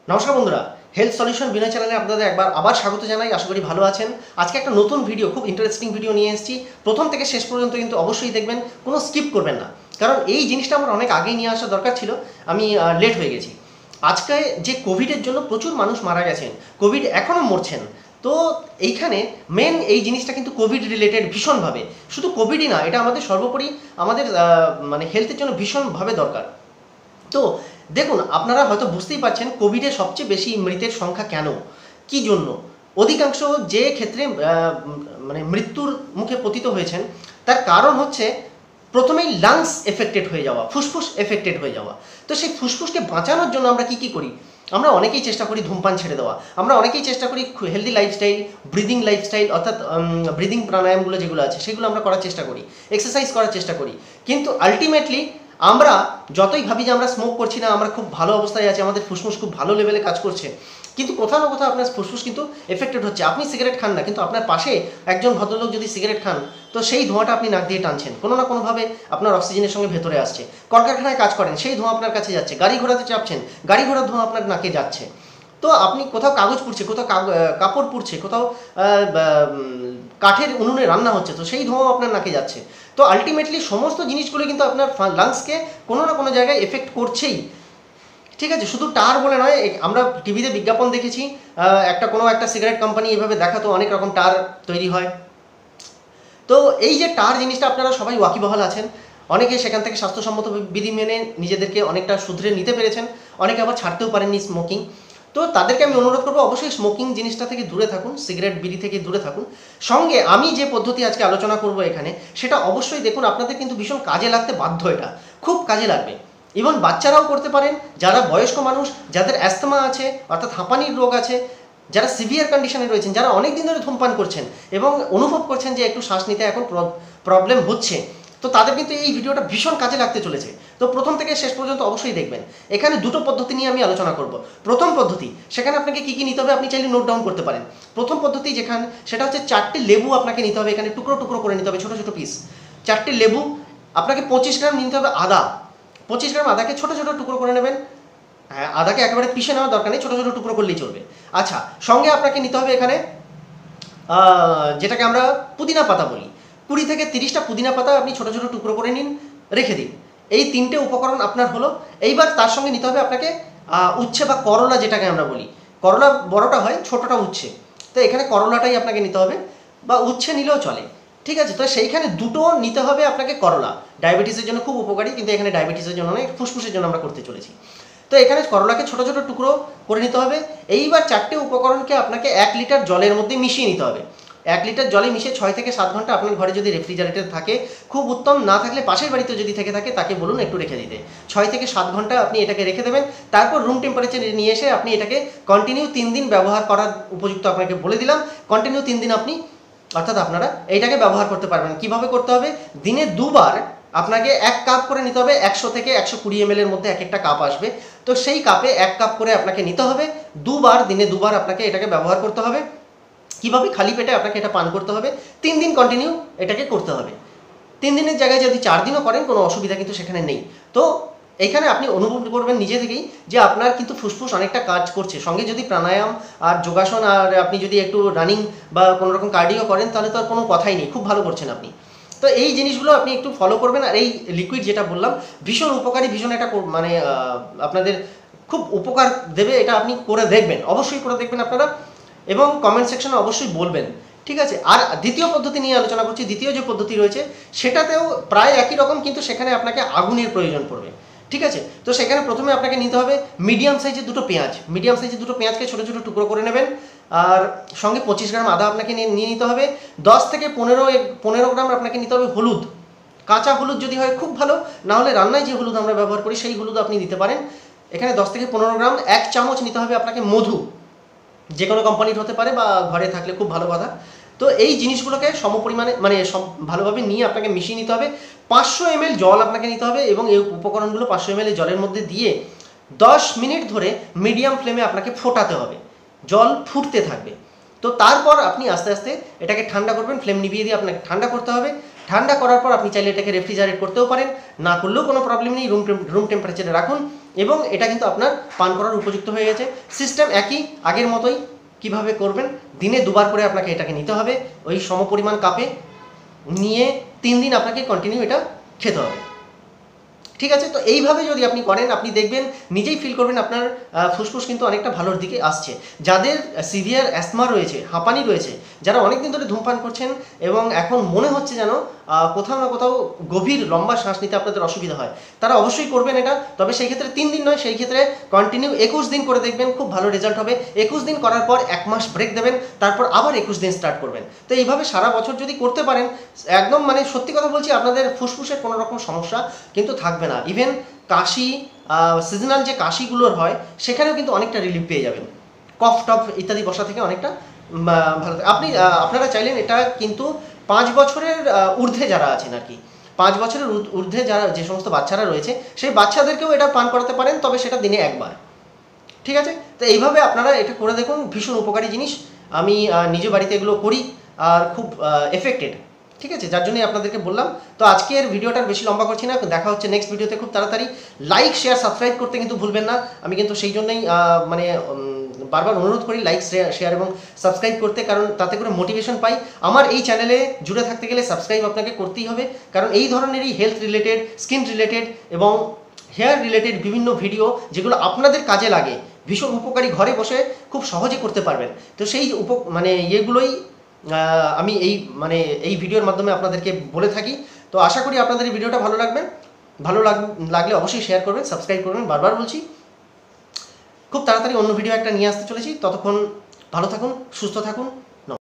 নমস্কার বন্ধুরা, health solution বিনয় চ্যানেলে আপনাদের একবার আবার স্বাগত জানাই। আশা করি ভালো আছেন। আজকে একটা নতুন ভিডিও, খুব ইন্টারেস্টিং ভিডিও নিয়ে এসেছি। প্রথম থেকে শেষ পর্যন্ত কিন্তু অবশ্যই দেখবেন, কোনো স্কিপ করবেন না, কারণ এই জিনিসটা আমার অনেক আগেই নিয়ে আসা দরকার ছিল, আমি লেট হয়ে গেছি। আজকে যে কোভিডের জন্য প্রচুর মানুষ মারা গেছেন, কোভিড এখনও মরছেন, তো এইখানে মেন এই জিনিসটা কিন্তু কোভিড রিলেটেড ভীষণভাবে, শুধু কোভিডই না, এটা আমাদের সর্বোপরি আমাদের মানে হেলথের জন্য ভীষণভাবে দরকার। তো দেখুন, আপনারা হয়তো বুঝতেই পারছেন কোভিডে সবচেয়ে বেশি মৃতের সংখ্যা কেন, কি জন্য। অধিকাংশ যে ক্ষেত্রে মানে মৃত্যুর মুখে পতিত হয়েছেন, তার কারণ হচ্ছে প্রথমেই লাংস এফেক্টেড হয়ে যাওয়া, ফুসফুস এফেক্টেড হয়ে যাওয়া। তো সেই ফুসফুসকে বাঁচানোর জন্য আমরা কি করি? আমরা অনেকেই চেষ্টা করি ধূমপান ছেড়ে দেওয়া, আমরা অনেকেই চেষ্টা করি হেলদি লাইফস্টাইল, ব্রিদিং লাইফস্টাইল, অর্থাৎ ব্রিদিং প্রাণায়ামগুলো যেগুলো আছে সেগুলো আমরা করার চেষ্টা করি, এক্সারসাইজ করার চেষ্টা করি। কিন্তু আলটিমেটলি আমরা যতই ভাবি যে আমরা স্মোক করছি না, আমরা খুব ভালো অবস্থায় আছি, আমাদের ফুসফুস খুব ভালো লেভেলে কাজ করছে, কিন্তু কোথাও না কোথাও আপনার ফুসফুস কিন্তু এফেক্টেড হচ্ছে। আপনি সিগারেট খান না, কিন্তু আপনার পাশে একজন ভদ্রলোক যদি সিগারেট খান, তো সেই ধোঁয়াটা আপনি নাক দিয়ে টানছেন, কোনো না কোনোভাবে আপনার অক্সিজেনের সঙ্গে ভেতরে আসছে। কলকারখানায় কাজ করেন, সেই ধোঁয়া আপনার কাছে যাচ্ছে। গাড়ি ঘোড়াতে চাপছেন, গাড়ি ঘোড়ার ধোঁয়া আপনার নাকে যাচ্ছে। তো আপনি কোথাও কাগজ পুড়ছে, কোথাও কাপড় পুড়ছে, কোথাও কাঠের উনুনে রান্না হচ্ছে, তো সেই ধোঁয়া আপনার নাকে যাচ্ছে। তো আলটিমেটলি সমস্ত জিনিসগুলো কিন্তু আপনার লাংসকে কোনো না কোনো জায়গায় এফেক্ট করছেই। ঠিক আছে, শুধু টার বলে নয়, আমরা টিভিতে বিজ্ঞাপন দেখেছি, কোনো একটা সিগারেট কোম্পানি এভাবে দেখাতো অনেক রকম টার তৈরি হয়। তো এই যে টার জিনিসটা, আপনারা সবাই ওয়াকিবহাল আছেন, অনেকে সেখান থেকে স্বাস্থ্যসম্মত বিধি মেনে নিজেদেরকে অনেকটা শুধরে নিতে পেরেছেন, অনেকে আবার ছাড়তেও পারেননি স্মোকিং। তো তাদেরকে আমি অনুরোধ করবো, অবশ্যই স্মোকিং জিনিসটা থেকে দূরে থাকুন, সিগারেট বিড়ি থেকে দূরে থাকুন। সঙ্গে আমি যে পদ্ধতি আজকে আলোচনা করব এখানে, সেটা অবশ্যই দেখুন, আপনাদের কিন্তু ভীষণ কাজে লাগতে বাধ্য, এটা খুব কাজে লাগবে। ইভেন বাচ্চারাও করতে পারেন, যারা বয়স্ক মানুষ, যাদের অ্যাস্তমা আছে অর্থাৎ হাঁপানির রোগ আছে, যারা সিভিয়ার কন্ডিশনে রয়েছেন, যারা অনেক দিন ধরে ধূমপান করছেন এবং অনুভব করছেন যে একটু শ্বাস নিতে এখন প্রবলেম হচ্ছে, তো তাদের কিন্তু এই ভিডিওটা ভীষণ কাজে লাগতে চলেছে। তো প্রথম থেকে শেষ পর্যন্ত অবশ্যই দেখবেন। এখানে দুটো পদ্ধতি নিয়ে আমি আলোচনা করব। প্রথম পদ্ধতি, সেখানে আপনাকে কী কী নিতে হবে আপনি চাইলে নোট ডাউন করতে পারেন। প্রথম পদ্ধতি যেখানে, সেটা হচ্ছে 4টে লেবু আপনাকে নিতে হবে, এখানে টুকরো টুকরো করে নিতে হবে, ছোটো ছোটো পিস। 4টে লেবু, আপনাকে 25 গ্রাম নিতে হবে আদা, 25 গ্রাম আদাকে ছোটো ছোটো টুকরো করে নেবেন। হ্যাঁ, আদাকে একেবারে পিষে নেওয়ার দরকার নেই, ছোটো ছোটো টুকরো করলেই চলবে। আচ্ছা, সঙ্গে আপনাকে নিতে হবে এখানে যেটাকে আমরা পুদিনা পাতা বলি, 20 থেকে 30টা পুদিনা পাতা আপনি ছোটো ছোটো টুকরো করে নিন, রেখে দিন। এই 3টে উপকরণ আপনার হলো। এইবার তার সঙ্গে নিতে হবে আপনাকে উচ্ছে বা করলা, যেটাকে আমরা বলি। করলা বড়টা হয়, ছোটোটা উচ্ছে, তো এখানে করলাটাই আপনাকে নিতে হবে, বা উচ্ছে নিলেও চলে। ঠিক আছে, তো সেইখানে দুটো নিতে হবে আপনাকে করলা, ডায়াবেটিসের জন্য খুব উপকারী, কিন্তু এখানে ডায়াবেটিসের জন্য নয়, ফুসফুসের জন্য আমরা করতে চলেছি। তো এখানে করলাকে ছোটো ছোটো টুকরো করে নিতে হবে। এইবার 4টে উপকরণকে আপনাকে 1 লিটার জলের মধ্যে মিশিয়ে নিতে হবে। 1 লিটার জলে মিশিয়ে 6 থেকে 7 ঘন্টা, আপনার ঘরে যদি রেফ্রিজারেটর থাকে খুব উত্তম, না থাকলে পাশের বাড়িতে যদি থেকে থাকে তাকে বলুন একটু রেখে দিতে। 6 থেকে 7 ঘন্টা আপনি এটাকে রেখে দেবেন। তারপর রুম টেম্পারেচারে নিয়ে এসে আপনি এটাকে কন্টিনিউ 3 দিন ব্যবহার করার উপযুক্ত আপনাকে বলে দিলাম। কন্টিনিউ 3 দিন আপনি, অর্থাৎ আপনারা এইটাকে ব্যবহার করতে পারবেন। কিভাবে করতে হবে? দিনে 2 বার আপনাকে 1 কাপ করে নিতে হবে। 100 থেকে 120 ml এর মধ্যে এক একটা কাপ আসবে, তো সেই কাপে 1 কাপ করে আপনাকে নিতে হবে। 2 বার, দিনে 2 বার আপনাকে এটাকে ব্যবহার করতে হবে। কিভাবে? খালি পেটে আপনাকে এটা পান করতে হবে। 3 দিন কন্টিনিউ এটাকে করতে হবে। 3 দিনের জায়গায় যদি 4 দিনও করেন, কোনো অসুবিধা কিন্তু সেখানে নেই। তো এইখানে আপনি অনুভব করবেন নিজে থেকেই যে আপনার কিন্তু ফুসফুস অনেকটা কাজ করছে। সঙ্গে যদি প্রাণায়াম আর যোগাসন, আর আপনি যদি একটু রানিং বা কোনো রকম কার্ডিও করেন, তাহলে তো আর কোনো কথাই নেই, খুব ভালো করছেন আপনি। তো এই জিনিসগুলো আপনি একটু ফলো করবেন। আর এই লিকুইড যেটা বললাম, ভীষণ উপকারী, ভীষণ একটা মানে আপনাদের খুব উপকার দেবে। এটা আপনি করে দেখবেন, অবশ্যই করে দেখবেন আপনারা, এবং কমেন্ট সেকশনে অবশ্যই বলবেন। ঠিক আছে, আর দ্বিতীয় পদ্ধতি নিয়ে আলোচনা করছি। দ্বিতীয় যে পদ্ধতি রয়েছে সেটাতেও প্রায় একই রকম, কিন্তু সেখানে আপনাকে আগুনের প্রয়োজন পড়বে। ঠিক আছে, তো সেখানে প্রথমে আপনাকে নিতে হবে মিডিয়াম সাইজের 2টো পেঁয়াজ। মিডিয়াম সাইজের 2টো পেঁয়াজকে ছোটো ছোটো টুকরো করে নেবেন। আর সঙ্গে 25 গ্রাম আদা আপনাকে নিয়ে নিতে হবে। 10 থেকে 15 গ্রাম আপনাকে নিতে হবে হলুদ। কাঁচা হলুদ যদি হয় খুব ভালো, না হলে রান্নায় যে হলুদ আমরা ব্যবহার করি সেই হলুদ আপনি দিতে পারেন। এখানে 10 থেকে 15 গ্রাম। 1 চামচ নিতে হবে আপনাকে মধু, যে কোনো কোম্পানির হতে পারে, বা ঘরে থাকলে খুব ভালো কথা। তো এই জিনিসগুলোকে সমপরিমাণে মানে ভালোভাবে নিয়ে আপনাকে মিশিয়ে নিতে হবে। 500 ml জল আপনাকে নিতে হবে, এবং এই উপকরণগুলো 500 ml জলের মধ্যে দিয়ে 10 মিনিট ধরে মিডিয়াম ফ্লেমে আপনাকে ফোটাতে হবে। জল ফুটতে থাকবে। তো তারপর আপনি আস্তে আস্তে এটাকে ঠান্ডা করবেন, ফ্লেম নিভিয়ে দিয়ে আপনাকে ঠান্ডা করতে হবে। ঠান্ডা করার পর আপনি চাইলে এটাকে রেফ্রিজারেট করতেও পারেন, না করলেও কোনো প্রবলেম নেই, রুম টেম্পারেচারে রাখুন। এবং এটা কিন্তু আপনার পান করার উপযুক্ত হয়ে গেছে। সিস্টেম একই আগের মতোই। কিভাবে করবেন, দিনে 2 বার করে আপনাকে এটাকে নিতে হবে, ওই সমপরিমাণ কাপে নিয়ে 3 দিন আপনাকে কন্টিনিউ এটা খেতে হবে। ঠিক আছে, তো এইভাবে যদি আপনি করেন আপনি দেখবেন নিজেই ফিল করবেন আপনার ফুসফুস কিন্তু অনেকটা ভালোর দিকে আসছে। যাদের সিভিয়ার অ্যাস্থমা রয়েছে, হাঁপানি রয়েছে, যারা অনেক দিন ধরে ধূমপান করছেন এবং এখন মনে হচ্ছে যেন কোথাও না কোথাও গভীর লম্বা শ্বাস নিতে আপনাদের অসুবিধা হয়, তারা অবশ্যই করবেন এটা। তবে সেই ক্ষেত্রে 3 দিন নয়, সেই ক্ষেত্রে কন্টিনিউ 21 দিন করে দেখবেন, খুব ভালো রেজাল্ট হবে। 21 দিন করার পর 1 মাস ব্রেক দেবেন, তারপর আবার 21 দিন স্টার্ট করবেন। তো এইভাবে সারা বছর যদি করতে পারেন, একদম মানে সত্যি কথা বলছি, আপনাদের ফুসফুসের কোনো রকম সমস্যা কিন্তু থাকবে না। ইভেন কাশি, সিজনাল যে কাশিগুলোর হয় সেখানেও কিন্তু অনেকটা রিলিফ পেয়ে যাবেন। কফ টফ ইত্যাদি বসা থেকে অনেকটা ভালো। আপনি আপনারা চাইলেন এটা কিন্তু 5 বছরের ঊর্ধ্বে যারা আছেন আর কি, 5 বছরের ঊর্ধ্বে যারা যে সমস্ত বাচ্চারা রয়েছে সেই বাচ্চাদেরকেও এটা পান করাতে পারেন, তবে সেটা দিনে 1 বার। ঠিক আছে, তো এইভাবে আপনারা এটা করে দেখুন, ভীষণ উপকারী জিনিস। আমি নিজে বাড়িতে এগুলো করি আর খুব এফেক্টেড। ঠিক আছে, যার জন্যই আপনাদেরকে বললাম। তো আজকের ভিডিওটা বেশি লম্বা করছি না, দেখা হচ্ছে নেক্সট ভিডিওতে খুব তাড়াতাড়ি। লাইক শেয়ার সাবস্ক্রাইব করতে কিন্তু ভুলবেন না। আমি কিন্তু সেই জন্যই মানে বারবার অনুরোধ করি লাইক শেয়ার এবং সাবস্ক্রাইব করতে, কারণ তাতে করে মোটিভেশন পাই। আমার এই চ্যানেলে জুড়ে থাকতে গেলে সাবস্ক্রাইব আপনাকে করতেই হবে, কারণ এই ধরনেরই হেলথ রিলেটেড, স্কিন রিলেটেড এবং হেয়ার রিলেটেড বিভিন্ন ভিডিও যেগুলো আপনাদের কাজে লাগে, ভীষণ উপকারী, ঘরে বসে খুব সহজে করতে পারবেন। তো সেই মানে ইয়েগুলোই আমি এই ভিডিওর মাধ্যমে আপনাদেরকে বলে থাকি। তো আশা করি আপনাদের এই ভিডিওটা ভালো লাগলে অবশ্যই শেয়ার করবেন, সাবস্ক্রাইব করবেন। বারবার বলছি, খুব তাড়াতাড়ি অন্য ভিডিও একটা নিয়ে আসতে চলেছি। ততক্ষণ ভালো থাকুন, সুস্থ থাকুন।